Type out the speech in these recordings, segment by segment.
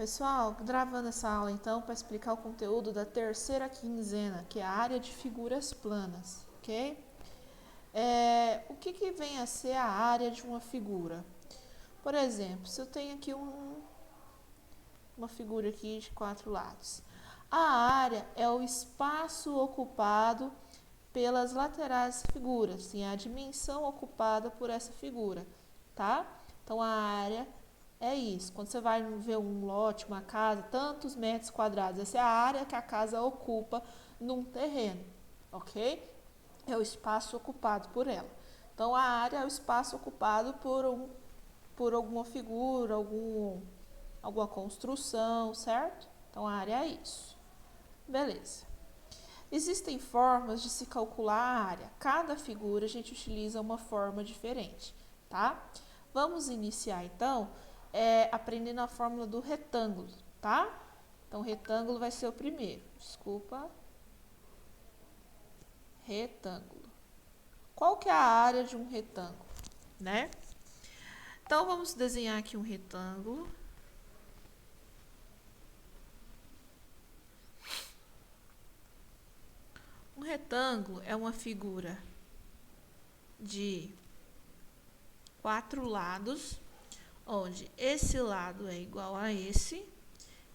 Pessoal, gravando essa aula então para explicar o conteúdo da terceira quinzena, que é a área de figuras planas, ok? O que vem a ser a área de uma figura? Por exemplo, se eu tenho aqui uma figura aqui de 4 lados, a área é o espaço ocupado pelas laterais dessa figura, assim, a dimensão ocupada por essa figura, tá? Então, a área é isso. Quando você vai ver um lote, uma casa, tantos metros quadrados, essa é a área que a casa ocupa num terreno, ok? É o espaço ocupado por ela. Então, a área é o espaço ocupado por alguma figura, alguma construção, certo? Então, a área é isso. Beleza. Existem formas de se calcular a área. Cada figura a gente utiliza uma forma diferente, tá? Vamos iniciar então aprendendo a fórmula do retângulo, tá? Então, retângulo vai ser o primeiro. Desculpa. Retângulo. Qual que é a área de um retângulo, né? Então, vamos desenhar aqui um retângulo. Um retângulo é uma figura de 4 lados, onde esse lado é igual a esse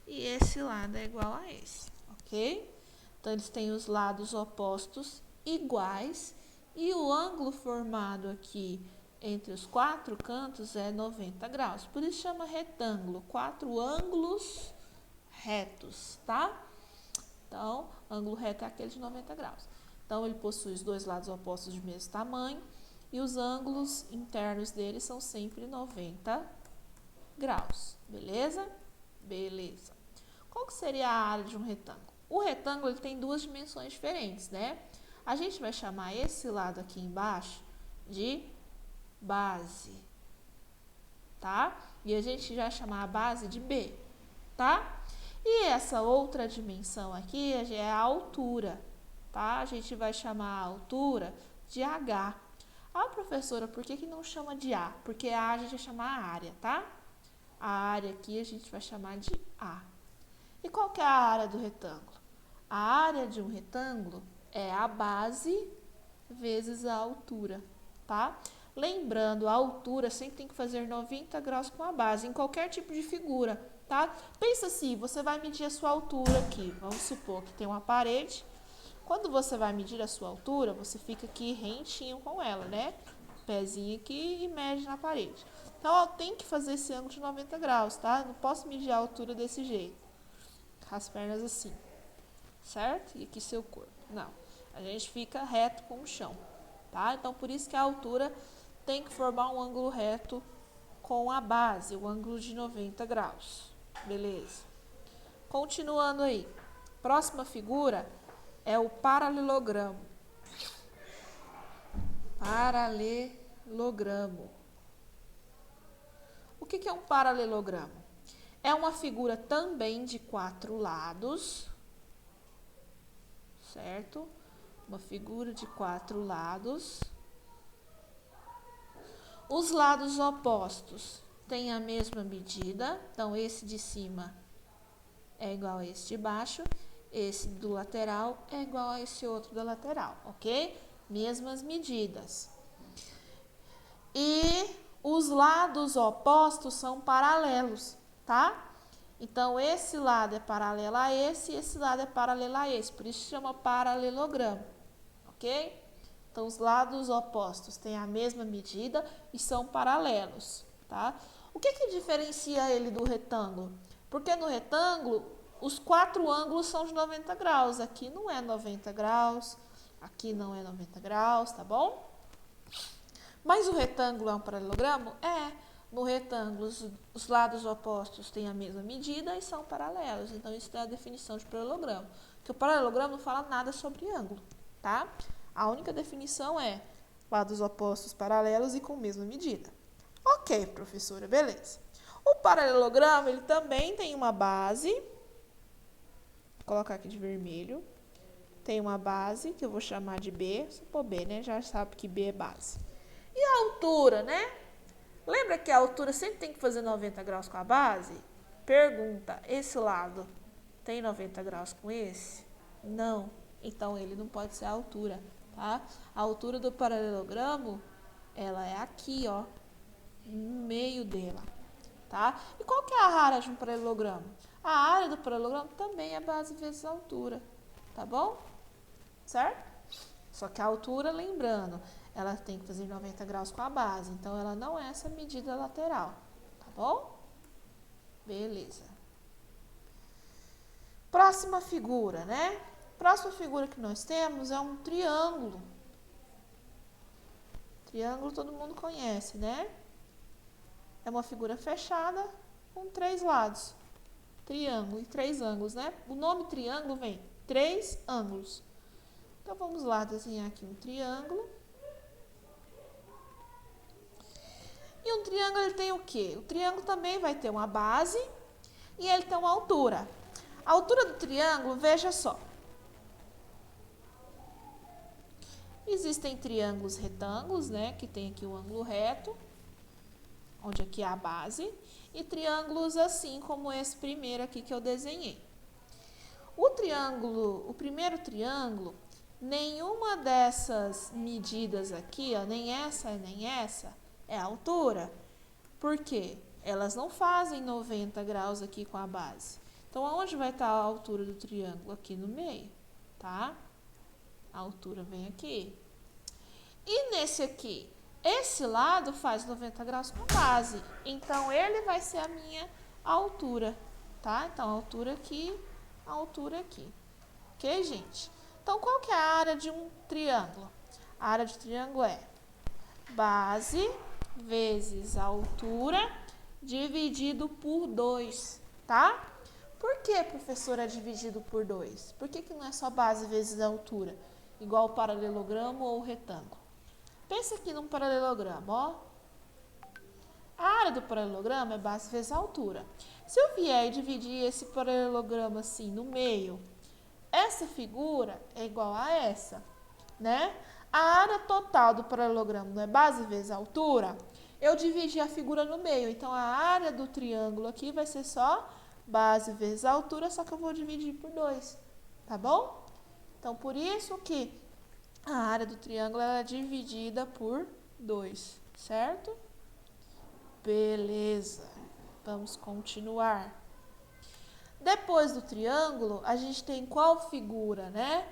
e esse lado é igual a esse, ok? Então, eles têm os lados opostos iguais e o ângulo formado aqui entre os 4 cantos é 90 graus. Por isso chama retângulo, 4 ângulos retos, tá? Então, ângulo reto é aquele de 90 graus. Então, ele possui os dois lados opostos de mesmo tamanho e os ângulos internos dele são sempre 90 graus. Beleza? Beleza. Qual que seria a área de um retângulo? O retângulo ele tem duas dimensões diferentes, né? A gente vai chamar esse lado aqui embaixo de base, tá? E a gente vai chamar a base de B, tá? E essa outra dimensão aqui é a altura, tá? A gente vai chamar a altura de H. Ah, professora, por que não chama de A? Porque A a gente vai chamar a área, tá? A área aqui a gente vai chamar de A. E qual que é a área do retângulo? A área de um retângulo é a base vezes a altura, tá? Lembrando, a altura sempre tem que fazer 90 graus com a base, em qualquer tipo de figura, tá? Pensa assim, você vai medir a sua altura aqui. Vamos supor que tem uma parede. Quando você vai medir a sua altura, você fica aqui rentinho com ela, né? Pezinho aqui e mede na parede. Então, eu tenho que fazer esse ângulo de 90 graus, tá? Não posso medir a altura desse jeito. As pernas assim, certo? E aqui seu corpo. Não, a gente fica reto com o chão, tá? Então, por isso que a altura tem que formar um ângulo reto com a base, o ângulo de 90 graus. Beleza. Continuando aí. Próxima figura é o paralelogramo. Paralelogramo. O que é um paralelogramo? É uma figura também de 4 lados, certo? Uma figura de 4 lados. Os lados opostos têm a mesma medida, então esse de cima é igual a esse de baixo, esse do lateral é igual a esse outro da lateral, ok? Mesmas medidas. E os lados opostos são paralelos, tá? Então, esse lado é paralelo a esse e esse lado é paralelo a esse, por isso chama paralelogramo, ok? Então, os lados opostos têm a mesma medida e são paralelos, tá? O que diferencia ele do retângulo? Porque no retângulo, os 4 ângulos são de 90 graus. Aqui não é 90 graus, aqui não é 90 graus, tá bom? Mas o retângulo é um paralelogramo? No retângulo, os lados opostos têm a mesma medida e são paralelos. Então, isso é a definição de paralelogramo. Porque o paralelogramo não fala nada sobre ângulo, tá? A única definição é lados opostos paralelos e com mesma medida. Ok, professora, beleza. O paralelogramo, ele também tem uma base. Vou colocar aqui de vermelho. Tem uma base, que eu vou chamar de B. Se for B, né? Já sabe que B é base. E a altura, né? Lembra que a altura sempre tem que fazer 90 graus com a base? Pergunta, esse lado tem 90 graus com esse? Não. Então, ele não pode ser a altura, tá? A altura do paralelogramo, ela é aqui, ó, no meio dela, tá? E qual que é a área de um paralelogramo? A área do paralelogramo também é base vezes a altura, tá bom? Certo? Só que a altura, lembrando, ela tem que fazer 90 graus com a base, então ela não é essa medida lateral, tá bom? Beleza. Próxima figura, né? Próxima figura que nós temos é um triângulo. Triângulo todo mundo conhece, né? É uma figura fechada com 3 lados. Triângulo e 3 ângulos, né? O nome triângulo vem 3 ângulos. Então, vamos lá desenhar aqui um triângulo. E um triângulo ele tem o quê? O triângulo também vai ter uma base e ele tem uma altura. A altura do triângulo, veja só. Existem triângulos retângulos, né? Que tem aqui o ângulo reto, onde aqui é a base. E triângulos assim como esse primeiro aqui que eu desenhei. O primeiro triângulo, nenhuma dessas medidas aqui, ó, nem essa, é a altura. Por quê? Elas não fazem 90 graus aqui com a base. Então, aonde vai estar a altura do triângulo? Aqui no meio, tá? A altura vem aqui. E nesse aqui, esse lado faz 90 graus com a base. Então, ele vai ser a minha altura, tá? Então, a altura aqui, a altura aqui. Ok, gente? Então, qual que é a área de um triângulo? A área de triângulo é base vezes a altura dividido por 2, tá? Por que, professora, é dividido por 2? Por que não é só base vezes a altura? Igual o paralelogramo ou o retângulo. Pensa aqui num paralelogramo, ó. A área do paralelogramo é base vezes a altura. Se eu vier e dividir esse paralelogramo assim no meio, essa figura é igual a essa, né? A área total do paralelogramo não é base vezes a altura? Eu dividi a figura no meio, então a área do triângulo aqui vai ser só base vezes a altura, só que eu vou dividir por 2, tá bom? Então, por isso que a área do triângulo é dividida por 2, certo? Beleza, vamos continuar. Depois do triângulo, a gente tem qual figura, né?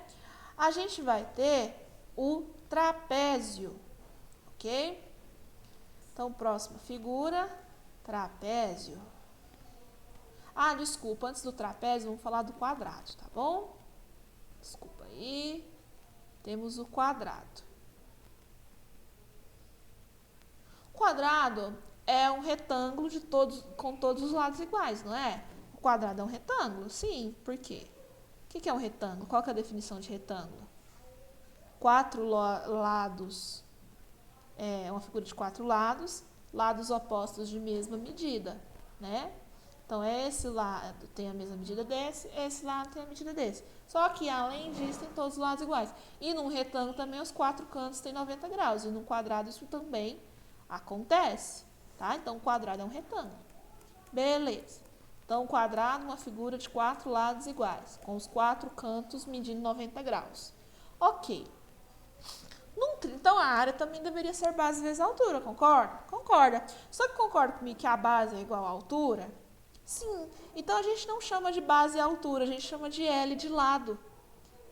A gente vai ter o trapézio, ok? Então, próxima figura, trapézio. Ah, desculpa, antes do trapézio, vamos falar do quadrado, tá bom? Desculpa aí. Temos o quadrado. O quadrado é um retângulo com todos os lados iguais, não é? O quadrado é um retângulo? Sim, por quê? O que é um retângulo? Qual que é a definição de retângulo? 4 lados, é uma figura de 4 lados, lados opostos de mesma medida, né? Então, esse lado tem a mesma medida desse, esse lado tem a medida desse. Só que, além disso, tem todos os lados iguais. E num retângulo também, os 4 cantos têm 90 graus. E num quadrado isso também acontece, tá? Então, o quadrado é um retângulo. Beleza. Então, o quadrado é uma figura de 4 lados iguais, com os 4 cantos medindo 90 graus. Ok. Então, a área também deveria ser base vezes a altura, concorda? Concorda. Só que concorda comigo que a base é igual à altura? Sim. Então, a gente não chama de base a altura, a gente chama de L de lado,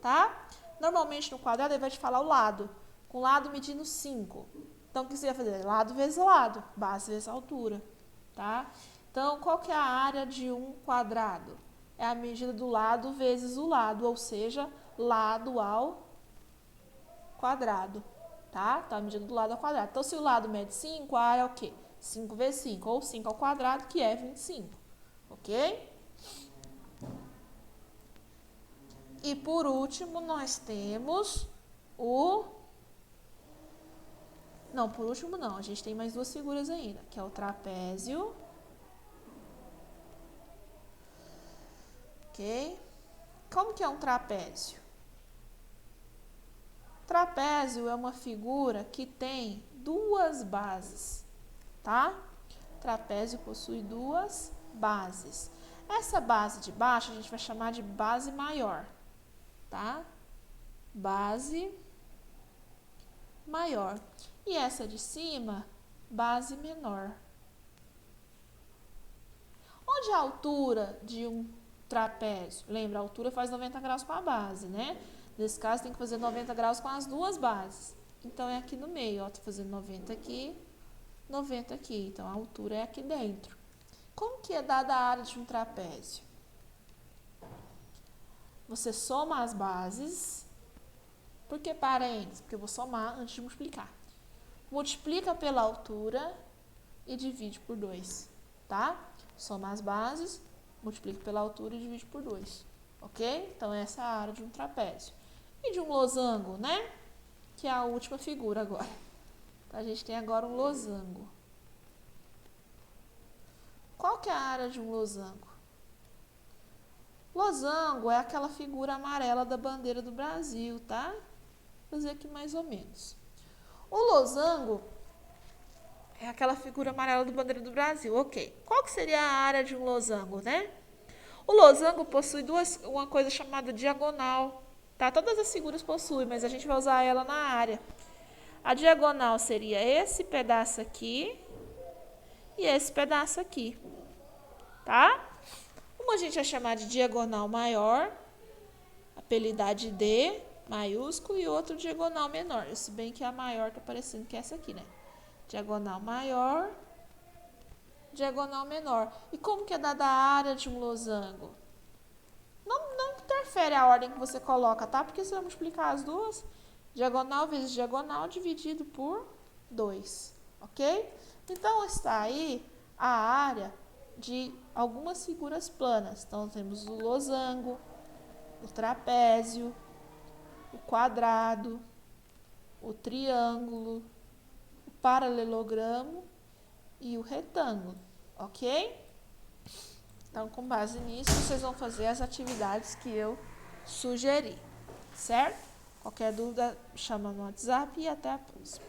tá? Normalmente, no quadrado, ele vai te falar o lado, com lado medindo 5. Então, o que você vai fazer? Lado vezes lado, base vezes altura, tá? Então, qual que é a área de um quadrado? É a medida do lado vezes o lado, ou seja, lado ao quadrado, tá? Então, a medida do lado ao quadrado. Então, se o lado mede 5, a área é o quê? 5 vezes 5, ou 5 ao quadrado, que é 25, ok? E, por último, nós temos o... Não, por último não, a gente tem mais 2 figuras ainda, que é o trapézio, ok? Como que é um trapézio? Trapézio é uma figura que tem 2 bases, tá? Trapézio possui 2 bases. Essa base de baixo a gente vai chamar de base maior, tá? Base maior. E essa de cima, base menor. Onde a altura de um trapézio? Lembra, a altura faz 90 graus com a base, né? Nesse caso, tem que fazer 90 graus com as duas bases. Então, é aqui no meio, ó. Tô fazendo 90 aqui, 90 aqui. Então, a altura é aqui dentro. Como que é dada a área de um trapézio? Você soma as bases. Por que parênteses? Porque eu vou somar antes de multiplicar. Multiplica pela altura e divide por 2, tá? Soma as bases, multiplica pela altura e divide por 2, ok? Então, essa é a área de um trapézio. E de um losango, né? Que é a última figura agora. Então, a gente tem agora um losango. Qual que é a área de um losango? Losango é aquela figura amarela da bandeira do Brasil, tá? Vou fazer aqui mais ou menos. O losango é aquela figura amarela da bandeira do Brasil, ok. Qual que seria a área de um losango, né? O losango possui uma coisa chamada diagonal, tá? Todas as figuras possuem, mas a gente vai usar ela na área. A diagonal seria esse pedaço aqui e esse pedaço aqui, tá? Uma a gente vai chamar de diagonal maior, apelidar de D maiúsculo, e outro diagonal menor. Se bem que a maior tá parecendo que é essa aqui, né? Diagonal maior, diagonal menor. E como que é dada a área de um losango? Não interfere a ordem que você coloca, tá? Porque você vai multiplicar as duas. Diagonal vezes diagonal dividido por 2, ok? Então, está aí a área de algumas figuras planas. Então, temos o losango, o trapézio, o quadrado, o triângulo, o paralelogramo e o retângulo, ok? Então, com base nisso, vocês vão fazer as atividades que eu sugeri, certo? Qualquer dúvida, chama no WhatsApp e até a próxima.